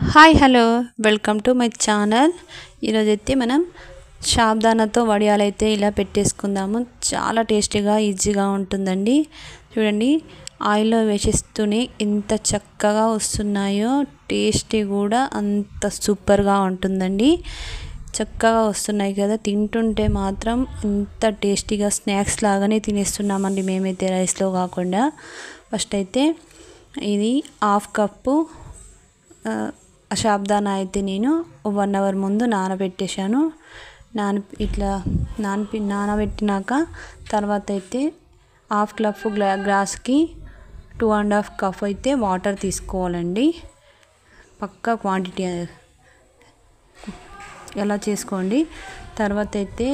Hi hello welcome to my channel. ఈరోజైతే మనం సాబుదానాతో వడియాలైతే ఇలా పెట్టేసుకుందాము. చాలా టేస్టీగా ఈజీగా ఉంటుందండి. చూడండి, ఆయిల్లో వేసేస్తూనే ఎంత చక్కగా వస్తున్నాయో, టేస్టీ కూడా అంత సూపర్గా ఉంటుందండి. చక్కగా వస్తున్నాయి కదా, తింటుంటే మాత్రం ఎంత టేస్టీగా స్నాక్స్ లాగానే తినేస్తున్నామండి మేమైతే, రైస్లో కాకుండా. ఫస్ట్ అయితే ఇది హాఫ్ కప్పు సాబుదానా అయితే నేను 1 అవర్ ముందు నానబెట్టేశాను. నానబెట్టినాక తర్వాత అయితే హాఫ్ కప్ గ్లాస్కి 2.5 కప్ అయితే వాటర్ తీసుకోవాలండి. పక్కా క్వాంటిటీ ఎలా చేసుకోండి. తర్వాత అయితే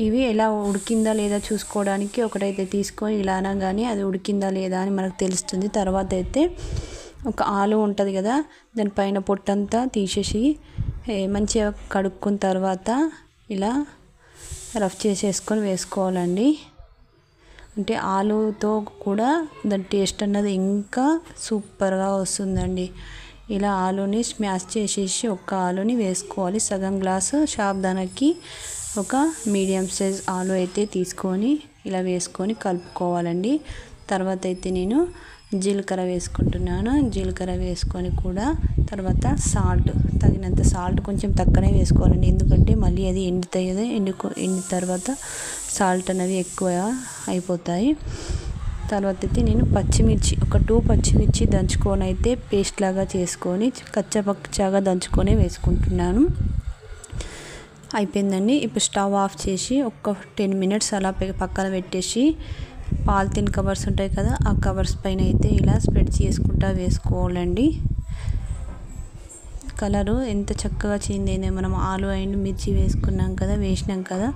ఇవి ఎలా ఉడికిందా లేదా చూసుకోవడానికి ఒకటైతే తీసుకొని ఇలా అనగానే అది ఉడికిందా లేదా అని మనకు తెలుస్తుంది. తర్వాత అయితే ఒక ఆలు ఉంటుంది కదా, దానిపైన పొట్టంతా తీసేసి మంచిగా కడుక్కున్న తర్వాత ఇలా రఫ్ చేసేసుకొని వేసుకోవాలండి. అంటే ఆలుతో కూడా దాని టేస్ట్ అన్నది ఇంకా సూపర్గా వస్తుందండి. ఇలా ఆలుని స్మాష్ చేసేసి ఒక్క ఆలుని వేసుకోవాలి. సగం గ్లాసు సాబుదానాకి ఒక మీడియం సైజ్ ఆలు అయితే తీసుకొని ఇలా వేసుకొని కలుపుకోవాలండి. తర్వాత అయితే నేను జీలకర్ర వేసుకుంటున్నాను. జీలకర్ర వేసుకొని కూడా తర్వాత సాల్ట్, తగినంత సాల్ట్ కొంచెం తక్కువనే వేసుకోవాలండి. ఎందుకంటే మళ్ళీ అది ఎండుతాయి కదా, ఎండిన తర్వాత సాల్ట్ అనేవి ఎక్కువ అయిపోతాయి. తర్వాత అయితే నేను పచ్చిమిర్చి ఒక 2 పచ్చిమిర్చి దంచుకొని అయితే పేస్ట్ లాగా చేసుకొని కచ్చపచ్చగా దంచుకొని వేసుకుంటున్నాను. అయిపోయిందండి. ఇప్పుడు స్టవ్ ఆఫ్ చేసి ఒక 10 మినిట్స్ అలా పక్కన పెట్టేసి పాలిథిన్ కవర్స్ ఉంటాయి కదా, ఆ కవర్స్ పైన అయితే ఇలా స్ప్రెడ్ చేసుకుంటా వేసుకోవాలండి. కలరు ఎంత చక్కగా చేంజ్ అయింది. మనం ఆలు అండ్ మిర్చి వేసినాం కదా,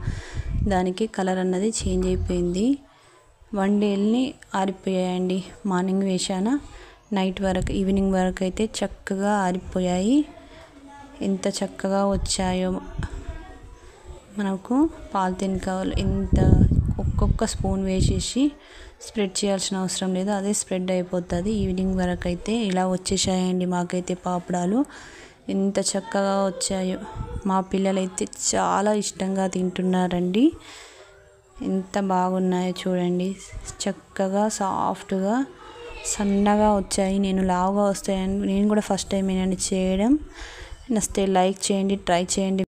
దానికి కలర్ అన్నది చేంజ్ అయిపోయింది. 1 డేని ఆరిపోయాయండి. మార్నింగ్ వేసాను, నైట్ వరకు ఈవినింగ్ వరకు అయితే చక్కగా ఆరిపోయాయి. ఎంత చక్కగా వచ్చాయో. మనకు పాలిథిన్ కవర్ ఒక్కొక్క స్పూన్ వేసేసి స్ప్రెడ్ చేయాల్సిన అవసరం లేదు, అదే స్ప్రెడ్ అయిపోతుంది. ఈవినింగ్ వరకు అయితే ఇలా వచ్చేసాయండి మాకైతే పాపడాలు. ఎంత చక్కగా వచ్చాయో. మా పిల్లలైతే చాలా ఇష్టంగా తింటున్నారండి. ఎంత బాగున్నాయో చూడండి. చక్కగా సాఫ్ట్గా సన్నగా వచ్చాయి. నేను లావుగా వస్తాయని నేను కూడా ఫస్ట్ టైం ఏనండి చేయడం. నచ్చితే లైక్ చేయండి, ట్రై చేయండి.